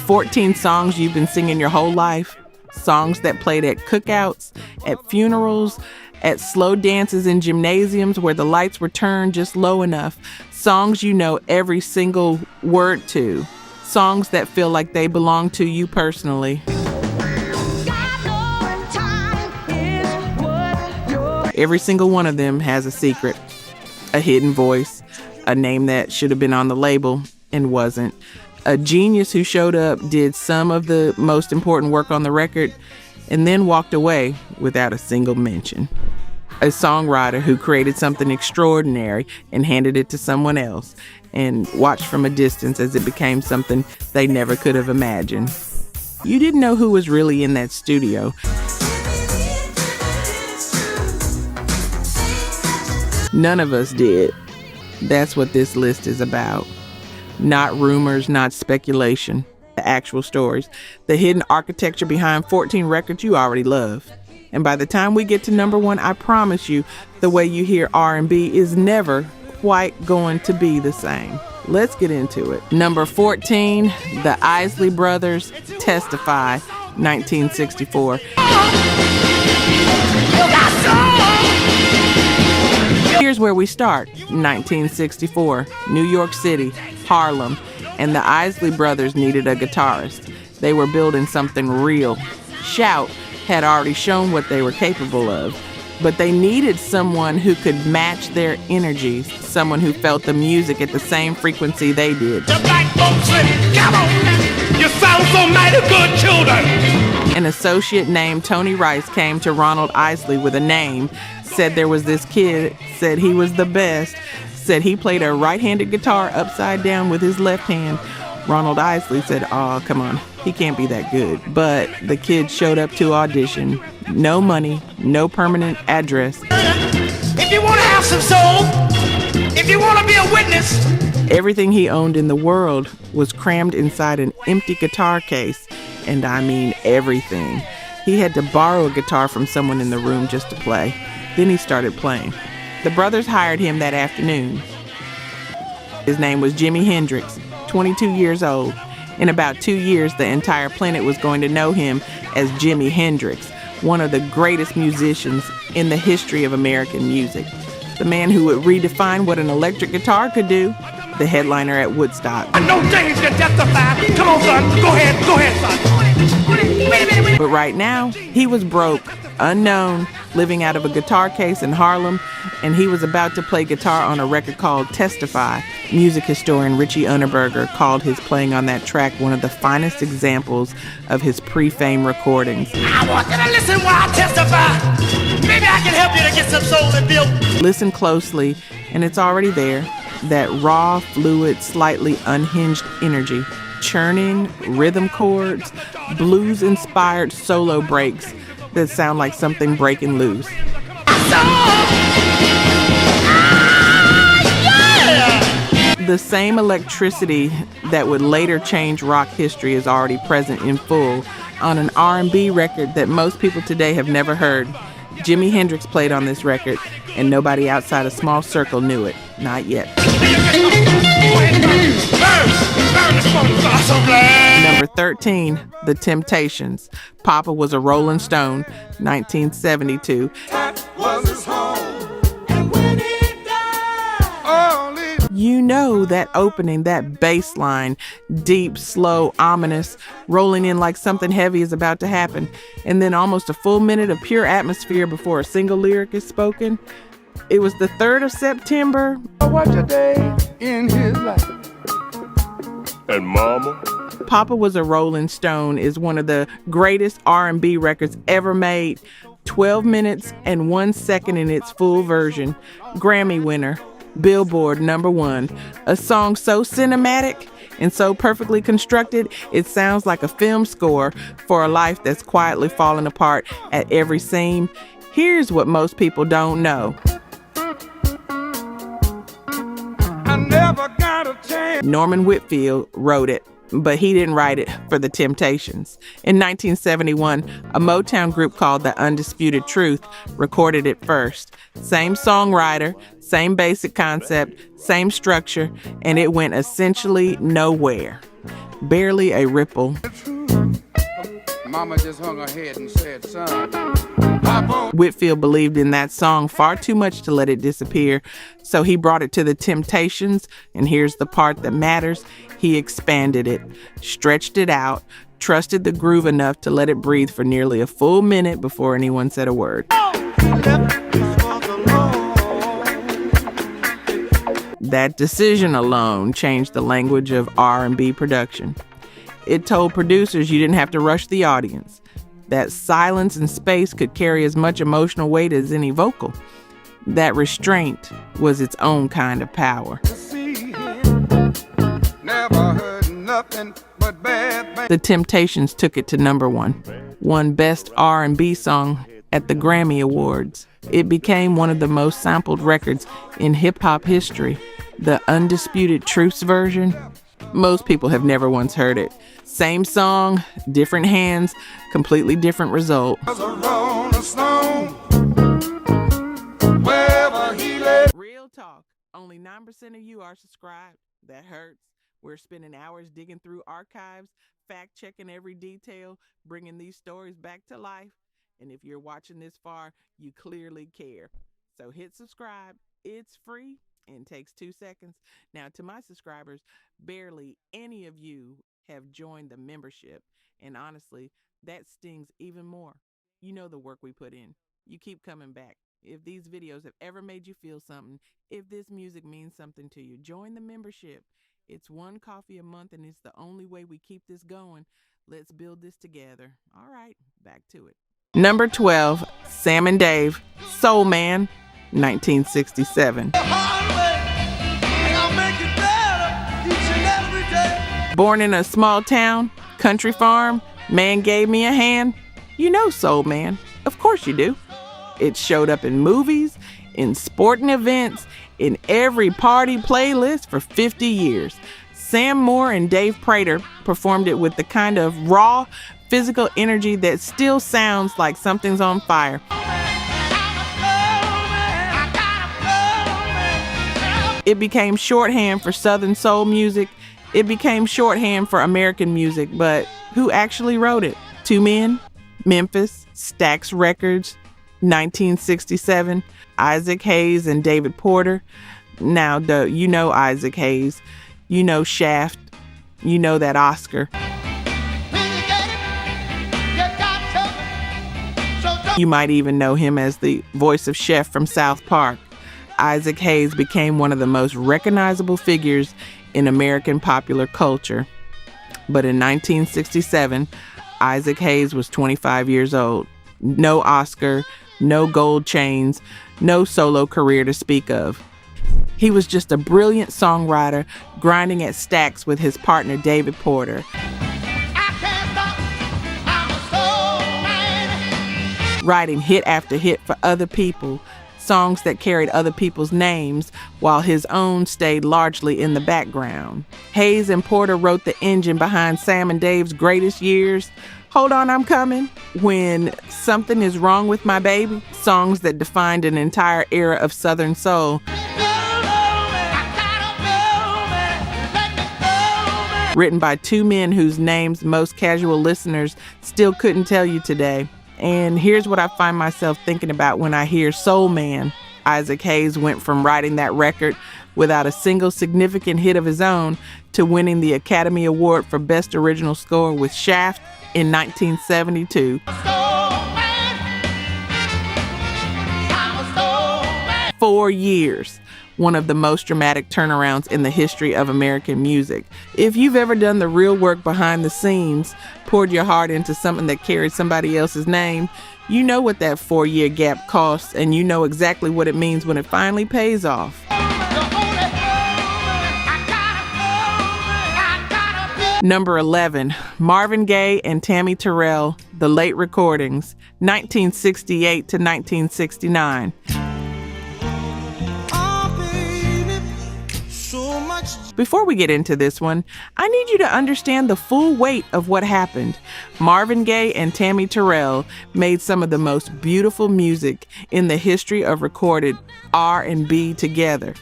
14 songs you've been singing your whole life. Songs that played at cookouts, at funerals, at slow dances in gymnasiums where the lights were turned just low enough. Songs you know every single word to. Songs that feel like they belong to you personally. Every single one of them has a secret, a hidden voice, a name that should have been on the label and wasn't. A genius who showed up, did some of the most important work on the record, and then walked away without a single mention. A songwriter who created something extraordinary and handed it to someone else and watched from a distance as it became something they never could have imagined. You didn't know who was really in that studio. None of us did. That's what this list is about. Not rumors, not speculation. The actual stories. The hidden architecture behind 14 records you already love. And by the time we get to number one, I promise you, the way you hear R&B is never quite going to be the same. Let's get into it. Number 14, the Isley Brothers, Testify, 1964. Here's where we start. 1964, New York City, Harlem, and the Isley Brothers needed a guitarist. They were building something real. Shout had already shown what they were capable of, but they needed someone who could match their energies, someone who felt the music at the same frequency they did. The black folks said, come on, you sound so mighty good, children. An associate named Tony Rice came to Ronald Isley with a name, said there was this kid, said he was the best, said he played a right-handed guitar upside down with his left hand. Ronald Isley said, oh, come on, he can't be that good. But the kid showed up to audition. No money, no permanent address. If you want to have some soul, if you want to be a witness. Everything he owned in the world was crammed inside an empty guitar case. And I mean everything. He had to borrow a guitar from someone in the room just to play. Then he started playing. The brothers hired him that afternoon. His name was Jimi Hendrix, 22 years old. In about 2 years, the entire planet was going to know him as Jimi Hendrix, one of the greatest musicians in the history of American music. The man who would redefine what an electric guitar could do, the headliner at Woodstock. I know James can testify. Come on, son. Go ahead, son. But right now, he was broke, unknown, living out of a guitar case in Harlem, and he was about to play guitar on a record called Testify. Music historian Richie Unterberger called his playing on that track one of the finest examples of his pre-fame recordings. I want you to listen while I testify. Maybe I can help you to get some soul and build. Listen closely, and it's already there. That raw, fluid, slightly unhinged energy. Churning rhythm chords, blues-inspired solo breaks that sound like something breaking loose. The same electricity that would later change rock history is already present in full on an R&B record that most people today have never heard. Jimi Hendrix played on this record, and nobody outside a small circle knew it. Not yet. Number 13, The Temptations. Papa Was a Rolling Stone, 1972. You know that opening, that bass line, deep, slow, ominous, rolling in like something heavy is about to happen, and then almost a full minute of pure atmosphere before a single lyric is spoken. It was the 3rd of September. What a day in his life. And mama. Papa Was a Rolling Stone is one of the greatest R&B records ever made. 12 minutes and 1 second in its full version. Grammy winner. Billboard #1. A song so cinematic and so perfectly constructed, it sounds like a film score for a life that's quietly falling apart at every seam. Here's what most people don't know. I never got a chance. Norman Whitfield wrote it, but he didn't write it for the Temptations. In 1971, a Motown group called The Undisputed Truth recorded it first. Same songwriter, Same basic concept, same structure, and it went essentially nowhere. Barely a ripple. Mama just hung her head and said, son, Whitfield believed in that song far too much to let it disappear, so he brought it to the Temptations, and here's the part that matters. He expanded it, stretched it out, trusted the groove enough to let it breathe for nearly a full minute before anyone said a word. That decision alone changed the language of R&B production. It told producers you didn't have to rush the audience, that silence and space could carry as much emotional weight as any vocal. That restraint was its own kind of power. The Temptations took it to number one, won Best R&B Song at the Grammy Awards. It became one of the most sampled records in hip-hop history. The Undisputed Truths version, most people have never once heard it. Same song, different hands, completely different result. Real talk, only 9% of you are subscribed. That hurts. We're spending hours digging through archives, fact-checking every detail, bringing these stories back to life. And if you're watching this far, you clearly care. So hit subscribe. It's free and takes 2 seconds. Now, to my subscribers, barely any of you have joined the membership. And honestly, that stings even more. You know the work we put in. You keep coming back. If these videos have ever made you feel something, if this music means something to you, join the membership. It's $1 coffee a month, and it's the only way we keep this going. Let's build this together. All right, back to it. Number 12, Sam and Dave, Soul Man, 1967. Born in a small town, country farm, man gave me a hand. You know Soul Man. Of course you do. It showed up in movies, in sporting events, in every party playlist for 50 years. Sam Moore and Dave Prater performed it with the kind of raw, physical energy that still sounds like something's on fire. It became shorthand for Southern soul music. It became shorthand for American music, but who actually wrote it? Two men, Memphis, Stax Records, 1967, Isaac Hayes and David Porter. Now, you know Isaac Hayes, you know Shaft, you know that Oscar. You might even know him as the voice of Chef from South Park. Isaac Hayes became one of the most recognizable figures in American popular culture. But in 1967, Isaac Hayes was 25 years old. No Oscar, no gold chains, no solo career to speak of. He was just a brilliant songwriter grinding at Stax with his partner David Porter. Writing hit after hit for other people, songs that carried other people's names while his own stayed largely in the background. Hayes and Porter wrote the engine behind Sam and Dave's greatest years. Hold On, I'm Coming, When Something Is Wrong with My Baby, songs that defined an entire era of Southern soul. Written by two men whose names most casual listeners still couldn't tell you today. And here's what I find myself thinking about when I hear Soul Man. Isaac Hayes went from writing that record without a single significant hit of his own to winning the Academy Award for Best Original Score with Shaft in 1972. 4 years. One of the most dramatic turnarounds in the history of American music. If you've ever done the real work behind the scenes, poured your heart into something that carried somebody else's name, you know what that 4-year gap costs, and you know exactly what it means when it finally pays off. Number 11, Marvin Gaye and Tammy Terrell, The Late Recordings, 1968 to 1969. Before we get into this one, I need you to understand the full weight of what happened. Marvin Gaye and Tammy Terrell made some of the most beautiful music in the history of recorded R&B together.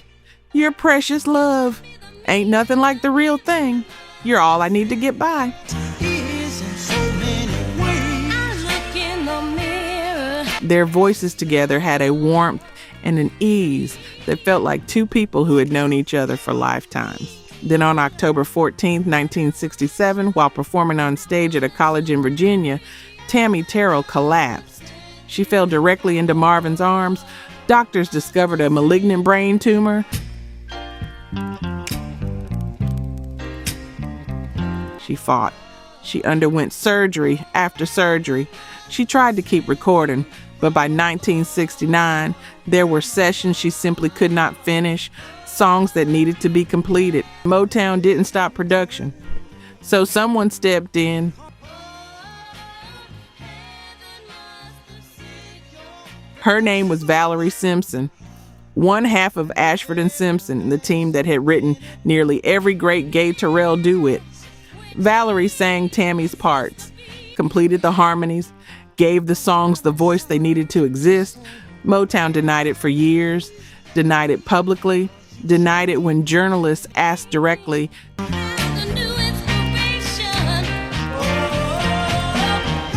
Your precious love ain't nothing like the real thing. You're all I need to get by. Their voices together had a warmth and an ease that felt like two people who had known each other for lifetimes. Then on October 14, 1967, while performing on stage at a college in Virginia, Tammy Terrell collapsed. She fell directly into Marvin's arms. Doctors discovered a malignant brain tumor. She fought. She underwent surgery after surgery. She tried to keep recording, but by 1969, there were sessions she simply could not finish, songs that needed to be completed. Motown didn't stop production, so someone stepped in. Her name was Valerie Simpson, one half of Ashford and Simpson, the team that had written nearly every great Gaye Terrell duet. Valerie sang Tammy's parts, completed the harmonies, gave the songs the voice they needed to exist. Motown denied it for years, denied it publicly, denied it when journalists asked directly.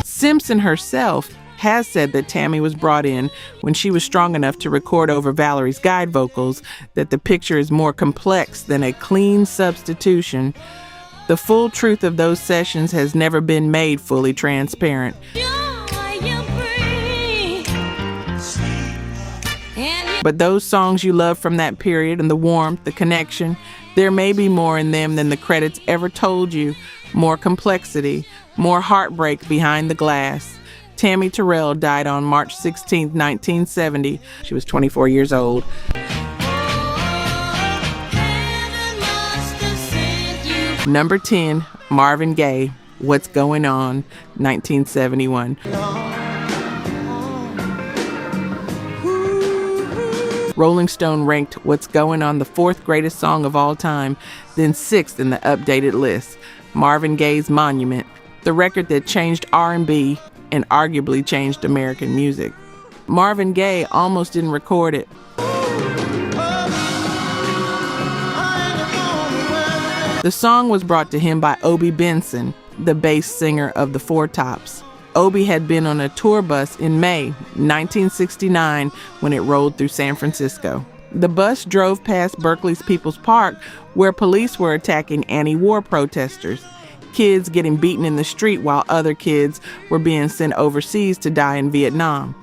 Simpson herself has said that Tammy was brought in when she was strong enough to record over Valerie's guide vocals, that the picture is more complex than a clean substitution. The full truth of those sessions has never been made fully transparent. But those songs you love from that period and the warmth, the connection, there may be more in them than the credits ever told you. More complexity, more heartbreak behind the glass. Tammy Terrell died on March 16, 1970. She was 24 years old. Number 10, Marvin Gaye, What's Going On, 1971. Rolling Stone ranked What's Going On the fourth greatest song of all time, then sixth in the updated list. Marvin Gaye's Monument, the record that changed R&B and arguably changed American music. Marvin Gaye almost didn't record it. The song was brought to him by Obie Benson, the bass singer of the Four Tops. Obie had been on a tour bus in May 1969 when it rolled through San Francisco. The bus drove past Berkeley's People's Park, where police were attacking anti-war protesters, kids getting beaten in the street while other kids were being sent overseas to die in Vietnam.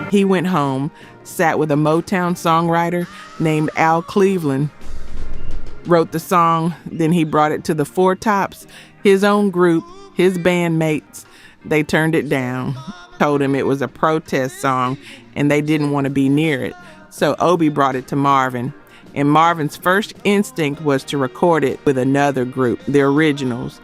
He went home, sat with a Motown songwriter named Al Cleveland, wrote the song, then he brought it to the Four Tops, his own group, his bandmates. They turned it down, told him it was a protest song and they didn't want to be near it. So Obie brought it to Marvin, and Marvin's first instinct was to record it with another group, the Originals.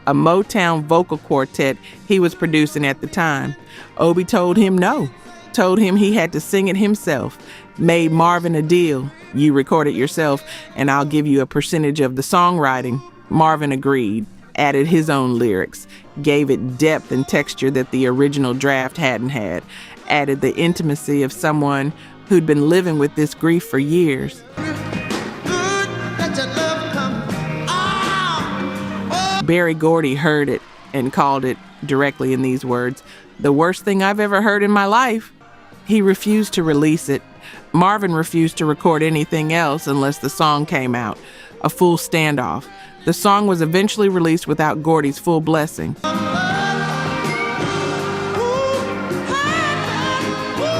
A Motown vocal quartet he was producing at the time. Obie told him no, told him he had to sing it himself, made Marvin a deal. You record it yourself and I'll give you a percentage of the songwriting. Marvin agreed, added his own lyrics, gave it depth and texture that the original draft hadn't had, added the intimacy of someone who'd been living with this grief for years. Berry Gordy heard it and called it directly in these words, "The worst thing I've ever heard in my life." He refused to release it. Marvin refused to record anything else unless the song came out. A full standoff. The song was eventually released without Gordy's full blessing.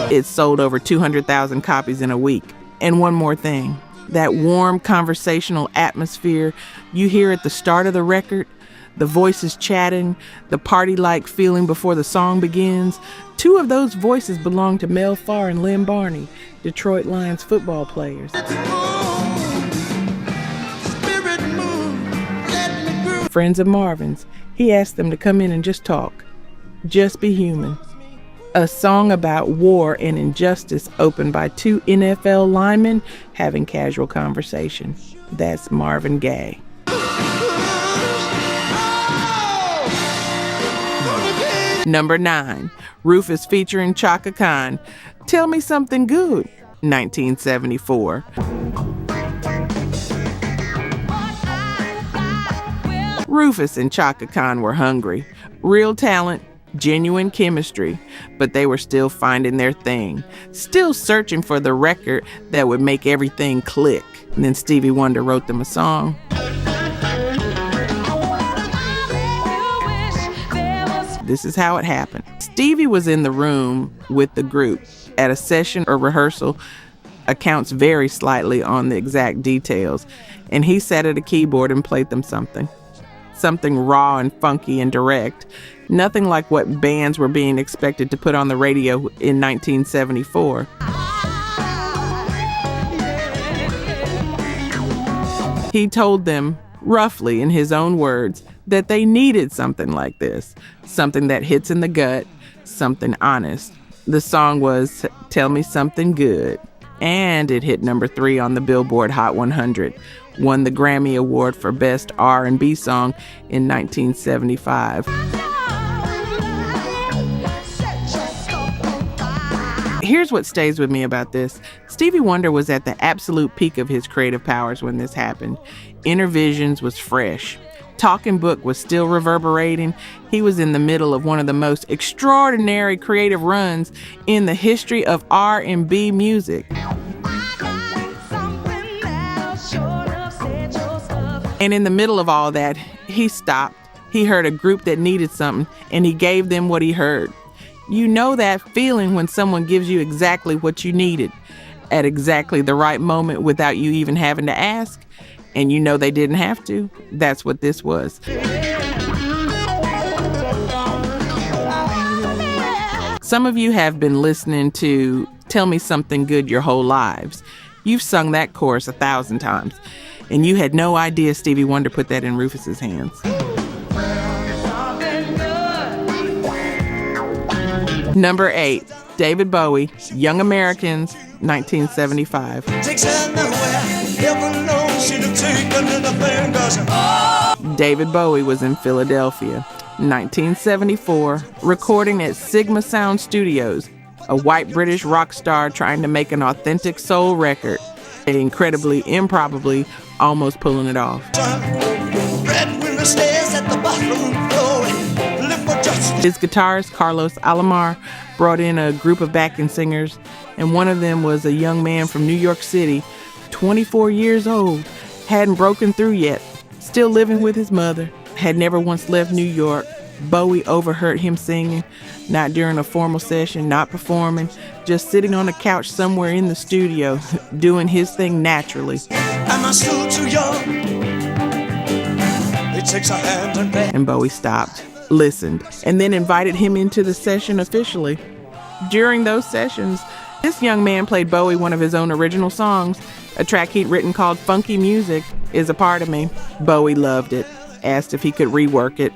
It sold over 200,000 copies in a week. And one more thing, that warm conversational atmosphere you hear at the start of the record, the voices chatting, the party-like feeling before the song begins. Two of those voices belong to Mel Farr and Lynn Barney, Detroit Lions football players. Friends of Marvin's, He asked them to come in and just talk. Just be human. A song about war and injustice opened by two NFL linemen having casual conversation. That's Marvin Gaye. Number 9, Rufus featuring Chaka Khan, Tell Me Something Good, 1974. Rufus and Chaka Khan were hungry. Real talent, genuine chemistry, but they were still finding their thing, still searching for the record that would make everything click. And then Stevie Wonder wrote them a song. This is how it happened. Stevie was in the room with the group at a session or rehearsal. Accounts vary slightly on the exact details, and he sat at a keyboard and played them something raw and funky and direct, nothing like what bands were being expected to put on the radio in 1974. He told them, roughly in his own words, that they needed something like this, something that hits in the gut, something honest. The song was Tell Me Something Good, and it hit number 3 on the Billboard Hot 100, won the Grammy Award for Best R&B Song in 1975. Here's what stays with me about this. Stevie Wonder was at the absolute peak of his creative powers when this happened. Inner Visions was fresh. Talking Book was still reverberating. He was in the middle of one of the most extraordinary creative runs in the history of R&B music. And in the middle of all that, he stopped. He heard a group that needed something, and he gave them what he heard. You know that feeling when someone gives you exactly what you needed at exactly the right moment without you even having to ask, and you know they didn't have to? That's what this was. Some of you have been listening to Tell Me Something Good your whole lives. You've sung that chorus 1,000 times, and you had no idea Stevie Wonder put that in Rufus's hands. Number 8, David Bowie, Young Americans, 1975. David Bowie was in Philadelphia, 1974, recording at Sigma Sound Studios, a white British rock star trying to make an authentic soul record, and incredibly, improbably, almost pulling it off. His guitarist, Carlos Alomar, brought in a group of backing singers, and one of them was a young man from New York City, 24 years old, hadn't broken through yet, still living with his mother, had never once left New York. Bowie overheard him singing, not during a formal session, not performing, just sitting on a couch somewhere in the studio, doing his thing naturally. Am I still too young? It takes a hand and Bowie stopped, listened, and then invited him into the session officially. During those sessions, this young man played Bowie one of his own original songs. A track he'd written called Funky Music Is a Part of Me. Bowie loved it, asked if he could rework it.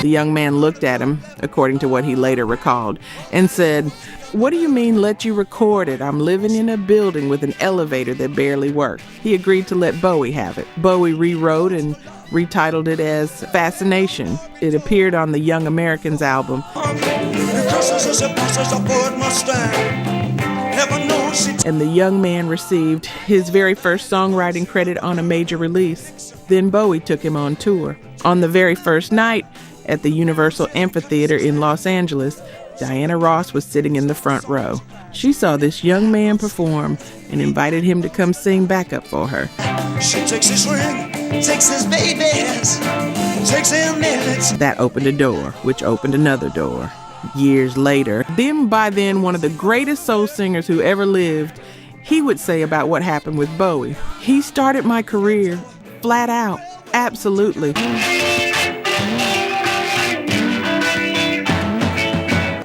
The young man looked at him, according to what he later recalled, and said, "What do you mean let you record it? I'm living in a building with an elevator that barely works." He agreed to let Bowie have it. Bowie rewrote and retitled it as Fascination. It appeared on the Young Americans album. And the young man received his very first songwriting credit on a major release. Then Bowie took him on tour. On the very first night at the Universal Amphitheater in Los Angeles, Diana Ross was sitting in the front row. She saw this young man perform and invited him to come sing backup for her. She takes his ring, takes his babies, takes him minutes. That opened a door, which opened another door. Years later, by then one of the greatest soul singers who ever lived, he would say about what happened with Bowie, "He started my career, flat out, absolutely.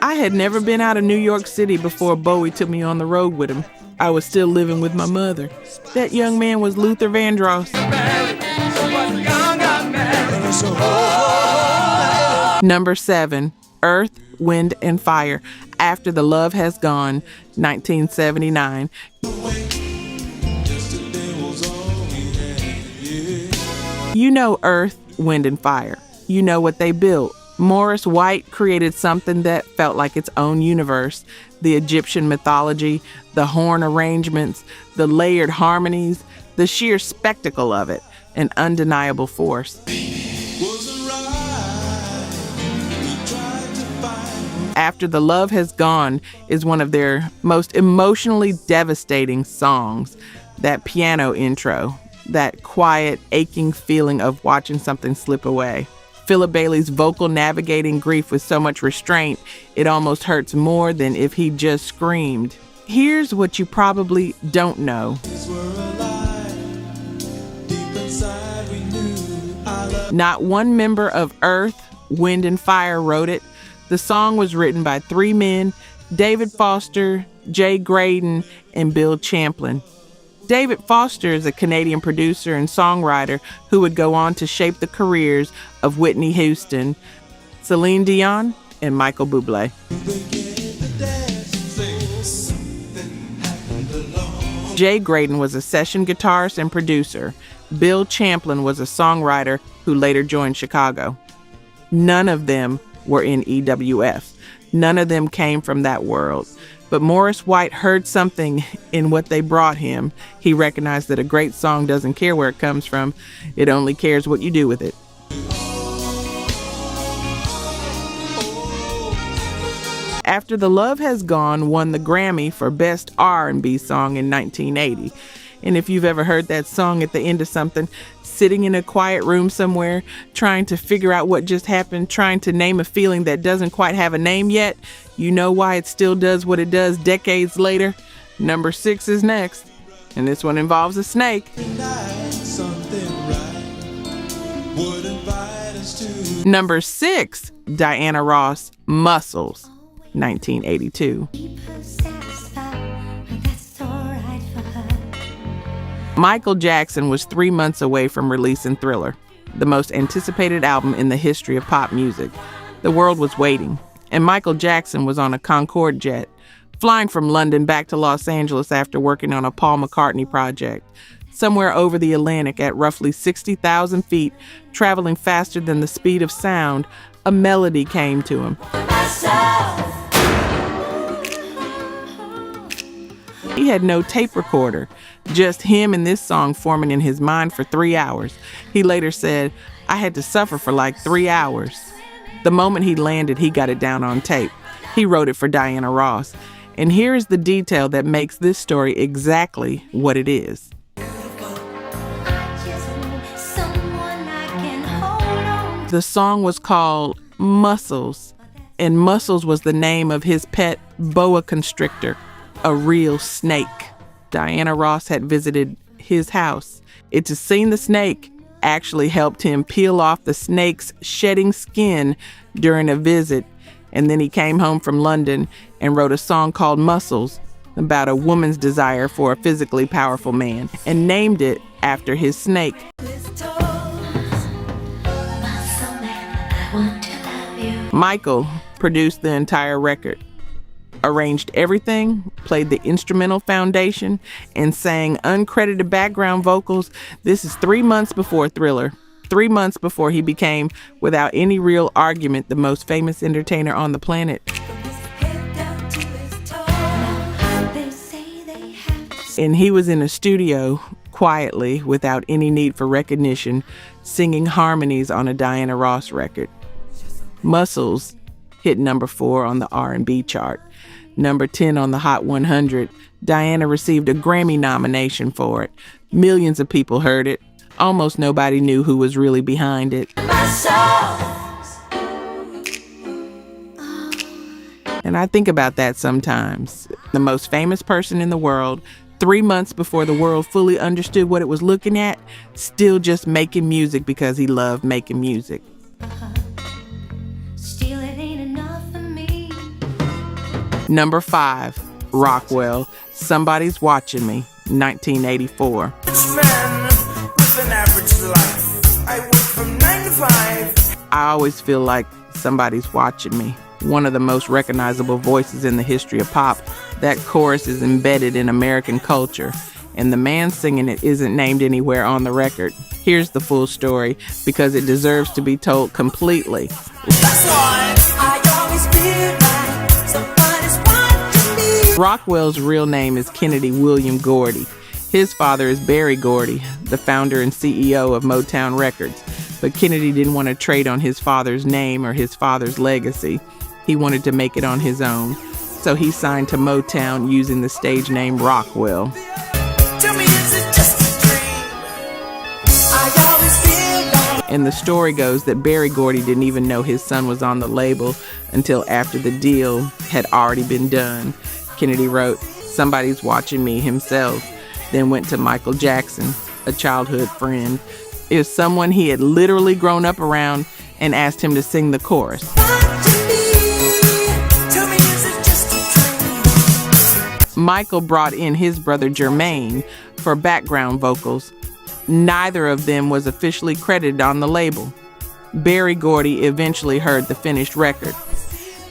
I had never been out of New York City before Bowie took me on the road with him. I was still living with my mother. That young man was Luther Vandross. Number 7, Earth, Wind, and Fire, After the Love Has Gone, 1979. You know Earth, Wind, and Fire. You know what they built. Morris White created something that felt like its own universe. The Egyptian mythology, the horn arrangements, the layered harmonies, the sheer spectacle of it, an undeniable force. After the Love Has Gone is one of their most emotionally devastating songs. That piano intro, that quiet, aching feeling of watching something slip away. Philip Bailey's vocal navigating grief with so much restraint, it almost hurts more than if he just screamed. Here's what you probably don't know. Not one member of Earth, Wind, and Fire wrote it. The song was written by 3 men, David Foster, Jay Graydon, and Bill Champlin. David Foster is a Canadian producer and songwriter who would go on to shape the careers of Whitney Houston, Celine Dion, and Michael Bublé. Jay Graydon was a session guitarist and producer. Bill Champlin was a songwriter who later joined Chicago. None of them were in EWF. None of them came from that world. But Morris White heard something in what they brought him. He recognized that a great song doesn't care where it comes from. It only cares what you do with it. After the Love Has Gone won the Grammy for Best R&B Song in 1980. And if you've ever heard that song at the end of something, sitting in a quiet room somewhere, trying to figure out what just happened, trying to name a feeling that doesn't quite have a name yet, you know why it still does what it does decades later? Number 6 is next, and this one involves a snake. Number 6, Diana Ross, Muscles, 1982. Michael Jackson was 3 months away from releasing Thriller, the most anticipated album in the history of pop music. The world was waiting, and Michael Jackson was on a Concorde jet, flying from London back to Los Angeles after working on a Paul McCartney project. Somewhere over the Atlantic at roughly 60,000 feet, traveling faster than the speed of sound, a melody came to him. He had no tape recorder, just him and this song forming in his mind for 3 hours. He later said, "I had to suffer for like 3 hours." The moment he landed, he got it down on tape. He wrote it for Diana Ross. And here is the detail that makes this story exactly what it is. The song was called Muscles, and Muscles was the name of his pet boa constrictor, a real snake. Diana Ross had visited his house. It's a scene the snake actually helped him peel off the snake's shedding skin during a visit, and then he came home from London and wrote a song called Muscles about a woman's desire for a physically powerful man, and named it after his snake. Michael produced the entire record, arranged everything, played the instrumental foundation, and sang uncredited background vocals. This is 3 months before Thriller, 3 months before he became, without any real argument, the most famous entertainer on the planet. And he was in a studio, quietly, without any need for recognition, singing harmonies on a Diana Ross record. Muscles hit number 4 on the R&B chart, number 10 on the Hot 100. Diana received a Grammy nomination for it. Millions of people heard it. Almost nobody knew who was really behind it. And I think about that sometimes. The most famous person in the world, 3 months before the world fully understood what it was looking at, still just making music because he loved making music. Number 5, Rockwell, Somebody's Watching Me, 1984. Man with an average life. I work from 9 to 5. I always feel like Somebody's Watching Me, one of the most recognizable voices in the history of pop. That chorus is embedded in American culture, and the man singing it isn't named anywhere on the record. Here's the full story, because it deserves to be told completely. That's why I always feel like somebody's watching me. Rockwell's real name is Kennedy William Gordy. His father is Berry Gordy, the founder and CEO of Motown Records. But Kennedy didn't want to trade on his father's name or his father's legacy. He wanted to make it on his own. So he signed to Motown using the stage name Rockwell. Tell me, is it just a dream? I always feel like. And the story goes that Berry Gordy didn't even know his son was on the label until after the deal had already been done. Kennedy wrote Somebody's Watching Me himself, then went to Michael Jackson, a childhood friend. It was someone he had literally grown up around, and asked him to sing the chorus. Michael brought in his brother Jermaine for background vocals. Neither of them was officially credited on the label. Berry Gordy eventually heard the finished record,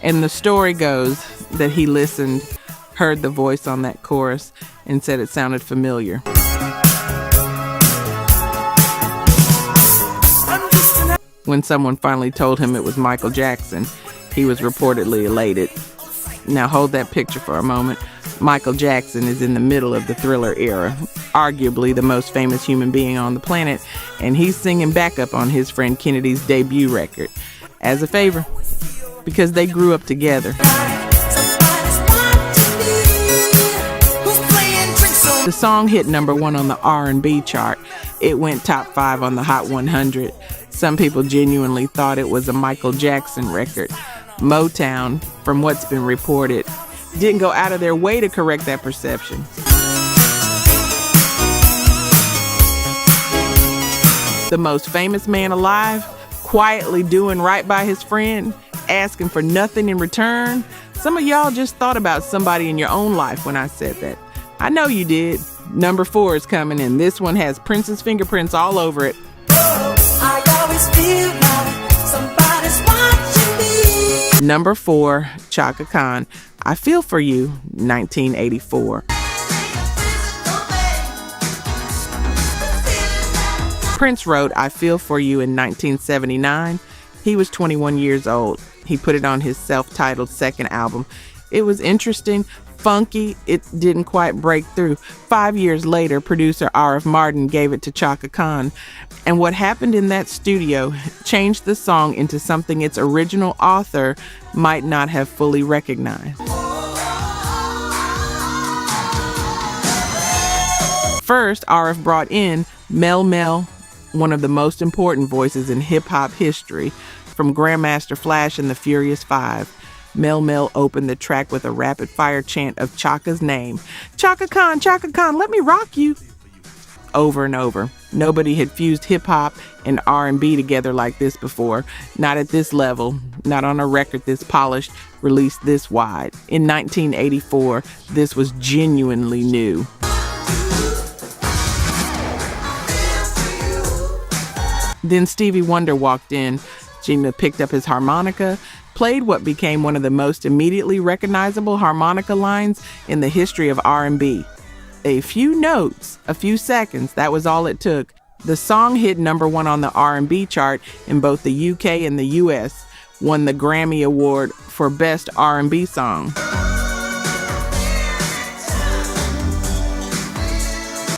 and the story goes that he listened, heard the voice on that chorus, and said it sounded familiar. When someone finally told him it was Michael Jackson, he was reportedly elated. Now hold that picture for a moment. Michael Jackson is in the middle of the Thriller era, arguably the most famous human being on the planet, and he's singing backup on his friend Kennedy's debut record as a favor, because they grew up together. The song hit number 1 on the R&B chart. It went top 5 on the Hot 100. Some people genuinely thought it was a Michael Jackson record. Motown, from what's been reported, didn't go out of their way to correct that perception. The most famous man alive, quietly doing right by his friend, asking for nothing in return. Some of y'all just thought about somebody in your own life when I said that. I know you did. Number 4 is coming in. This one has Prince's fingerprints all over it. I always feel like somebody's watching me. Number 4, Chaka Khan, I Feel For You, 1984. Prince wrote I Feel For You in 1979. He was 21 years old. He put it on his self-titled second album. It was interesting, funky, it didn't quite break through. 5 years later, producer R.F. Martin gave it to Chaka Khan. And what happened in that studio changed the song into something its original author might not have fully recognized. First, R.F. brought in Mel Mel, one of the most important voices in hip-hop history, from Grandmaster Flash and the Furious Five. Mel Mel opened the track with a rapid-fire chant of Chaka's name. Chaka Khan, let me rock you. Over and over. Nobody had fused hip-hop and R&B together like this before. Not at this level, not on a record this polished, released this wide. In 1984, this was genuinely new. Then Stevie Wonder walked in. Jimi picked up his harmonica, played what became one of the most immediately recognizable harmonica lines in the history of R&B. A few notes, a few seconds, that was all it took. The song hit number 1 on the R&B chart in both the UK and the US, won the Grammy Award for Best R&B Song.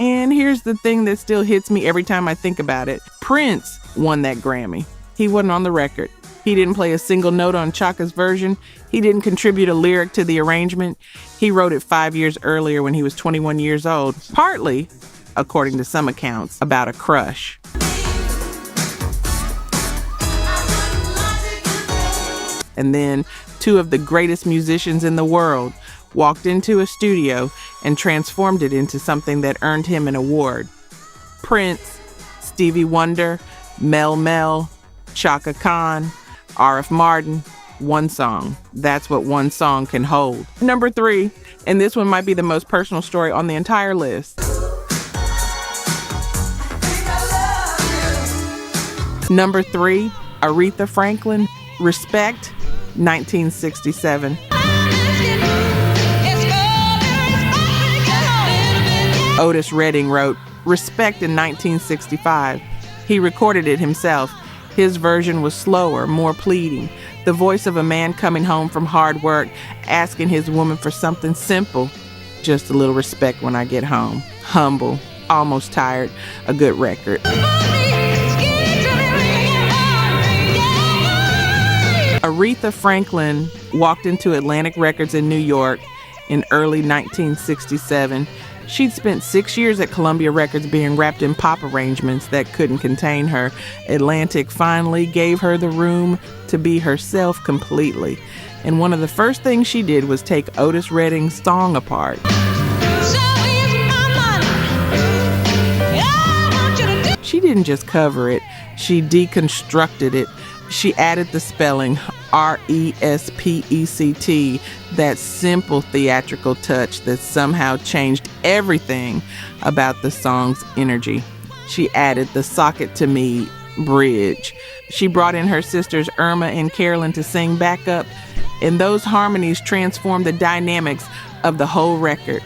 And here's the thing that still hits me every time I think about it. Prince won that Grammy. He wasn't on the record. He didn't play a single note on Chaka's version. He didn't contribute a lyric to the arrangement. He wrote it 5 years earlier when he was 21 years old, partly, according to some accounts, about a crush. And then 2 of the greatest musicians in the world walked into a studio and transformed it into something that earned him an award. Prince, Stevie Wonder, Mel Mel, Chaka Khan, R.F. Martin, One song. That's what one song can hold. Number 3, and this one might be the most personal story on the entire list. Number 3, Aretha Franklin, Respect, 1967. Otis Redding wrote Respect in 1965. He recorded it himself. His version was slower, more pleading. The voice of a man coming home from hard work, asking his woman for something simple. Just a little respect when I get home. Humble, almost tired, a good record. Aretha Franklin walked into Atlantic Records in New York in early 1967. She'd spent 6 years at Columbia Records being wrapped in pop arrangements that couldn't contain her. Atlantic finally gave her the room to be herself completely. And one of the first things she did was take Otis Redding's song apart. She didn't just cover it, she deconstructed it. She added the spelling, R-E-S-P-E-C-T, that simple theatrical touch that somehow changed everything about the song's energy. She added the Sock It To Me bridge. She brought in her sisters Irma and Carolyn to sing backup, and those harmonies transformed the dynamics of the whole record.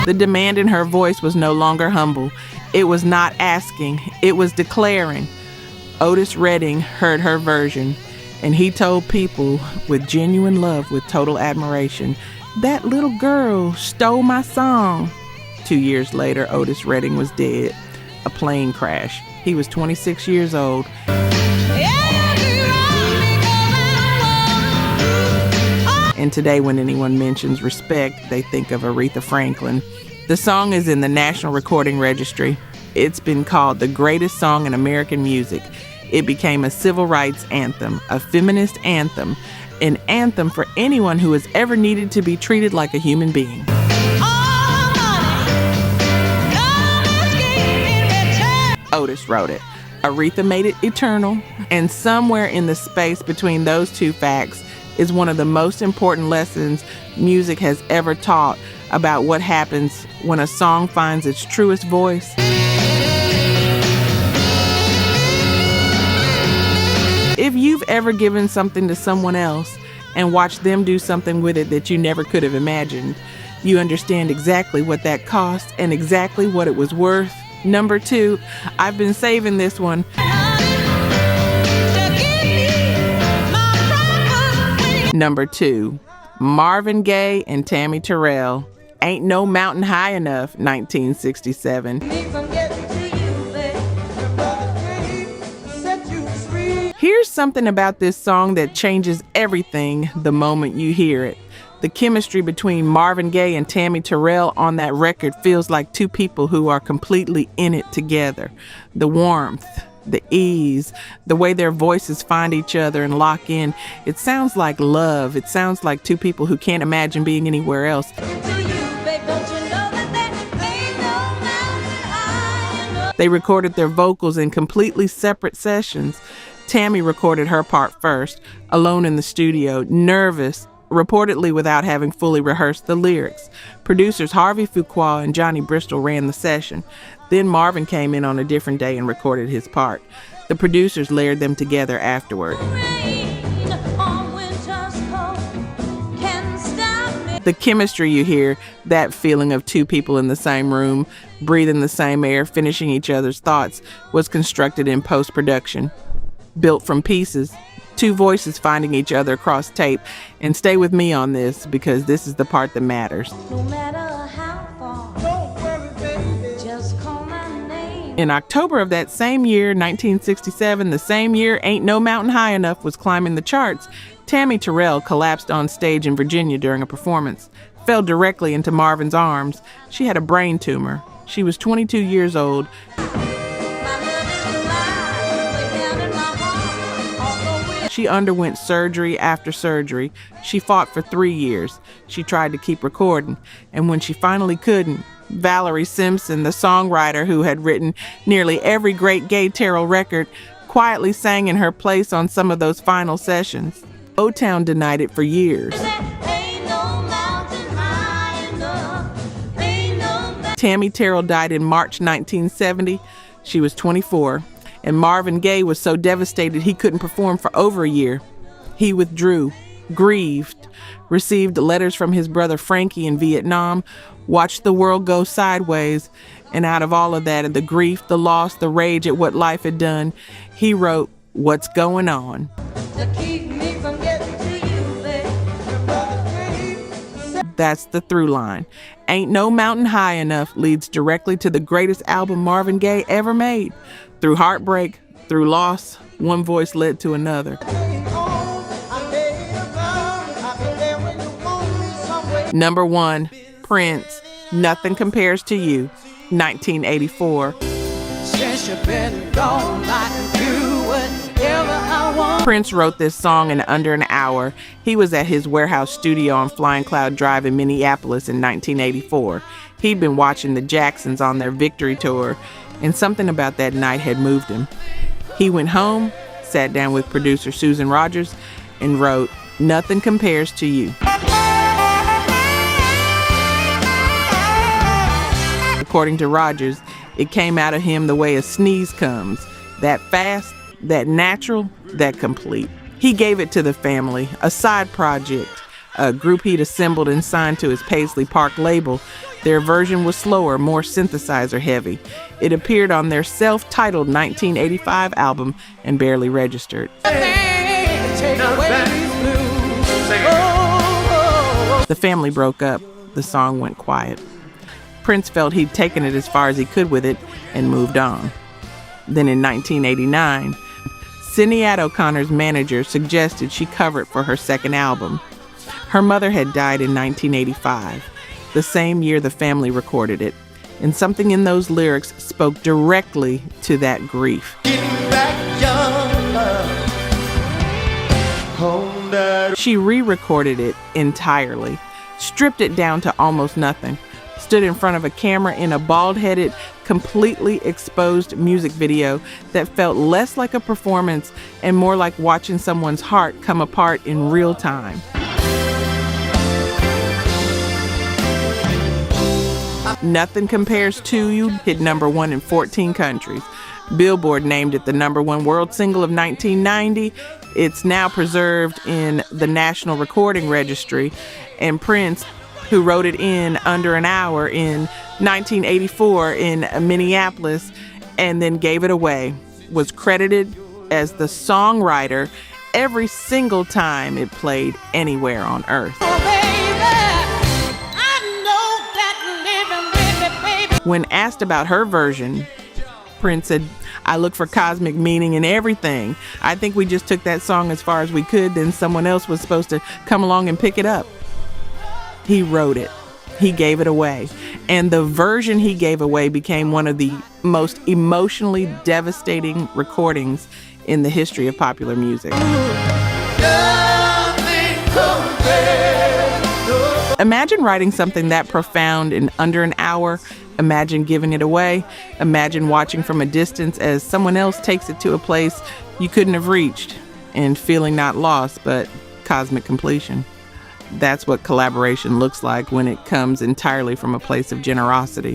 The demand in her voice was no longer humble. It was not asking, it was declaring. Otis Redding heard her version, and he told people with genuine love, with total admiration, that little girl stole my song. 2 years later, Otis Redding was dead. A plane crash. He was 26 years old. And today, when anyone mentions Respect, they think of Aretha Franklin. The song is in the National Recording Registry. It's been called the greatest song in American music. It became a civil rights anthem, a feminist anthem, an anthem for anyone who has ever needed to be treated like a human being. Otis wrote it. Aretha made it eternal. And somewhere in the space between those two facts is one of the most important lessons music has ever taught about what happens when a song finds its truest voice. If you've ever given something to someone else and watched them do something with it that you never could have imagined, you understand exactly what that cost and exactly what it was worth. Number 2, I've been saving this one. Number 2, Marvin Gaye and Tammy Terrell, Ain't No Mountain High Enough, 1967. Here's something about this song that changes everything the moment you hear it. The chemistry between Marvin Gaye and Tammy Terrell on that record feels like two people who are completely in it together. The warmth, the ease, the way their voices find each other and lock in. It sounds like love. It sounds like two people who can't imagine being anywhere else. They recorded their vocals in completely separate sessions. Tammy recorded her part first, alone in the studio, nervous, reportedly without having fully rehearsed the lyrics. Producers Harvey Fuqua and Johnny Bristol ran the session. Then Marvin came in on a different day and recorded his part. The producers layered them together afterward. The chemistry you hear, that feeling of two people in the same room, breathing the same air, finishing each other's thoughts, was constructed in post-production. Built from pieces, two voices finding each other across tape. And stay with me on this, because this is the part that matters. No matter how far, don't worry, baby, just call my name. In October of that same year, 1967, the same year Ain't No Mountain High Enough was climbing the charts, Tammy Terrell collapsed on stage in Virginia during a performance, fell directly into Marvin's arms. She had a brain tumor. She was 22 years old. She underwent surgery after surgery. She fought for 3 years. She tried to keep recording, and when she finally couldn't, Valerie Simpson, the songwriter who had written nearly every great Gaye Terrell record, quietly sang in her place on some of those final sessions. O-Town denied it for years. Tammy Terrell died in March 1970. She was 24, and Marvin Gaye was so devastated he couldn't perform for over a year. He withdrew, grieved, received letters from his brother Frankie in Vietnam, watched the world go sideways, and out of all of that, the grief, the loss, the rage at what life had done, he wrote, "What's Going On?" To keep me from getting to you, babe. That's the through line. Ain't No Mountain High Enough leads directly to the greatest album Marvin Gaye ever made. Through heartbreak, through loss, one voice led to another. Number 1, Prince, Nothing Compares to You, 1984. Since you've been gone, I can do whatever I want. Prince wrote this song in under an hour. He was at his warehouse studio on Flying Cloud Drive in Minneapolis in 1984. He'd been watching the Jacksons on their victory tour, and something about that night had moved him. He went home, sat down with producer Susan Rogers, and wrote, Nothing Compares to You. According to Rogers, it came out of him the way a sneeze comes. That fast, that natural, that complete. He gave it to the family, a side project, a group he'd assembled and signed to his Paisley Park label. Their version was slower, more synthesizer heavy. It appeared on their self-titled 1985 album and barely registered. The family broke up. The song went quiet. Prince felt he'd taken it as far as he could with it and moved on. Then in 1989, Sinead O'Connor's manager suggested she cover it for her second album. Her mother had died in 1985, the same year the family recorded it, and something in those lyrics spoke directly to that grief. She re-recorded it entirely, stripped it down to almost nothing, stood in front of a camera in a bald-headed, completely exposed music video that felt less like a performance and more like watching someone's heart come apart in real time. Nothing Compares to You hit number 1 in 14 countries. Billboard named it the number 1 world single of 1990. It's now preserved in the National Recording Registry, and Prince, who wrote it in under an hour in 1984 in Minneapolis and then gave it away, was credited as the songwriter every single time it played anywhere on earth. When asked about her version, Prince said, I look for cosmic meaning in everything. I think we just took that song as far as we could, then someone else was supposed to come along and pick it up. He wrote it. He gave it away. And the version he gave away became one of the most emotionally devastating recordings in the history of popular music. Imagine writing something that profound in under an hour. Imagine giving it away. Imagine watching from a distance as someone else takes it to a place you couldn't have reached and feeling not lost, but cosmic completion. That's what collaboration looks like when it comes entirely from a place of generosity.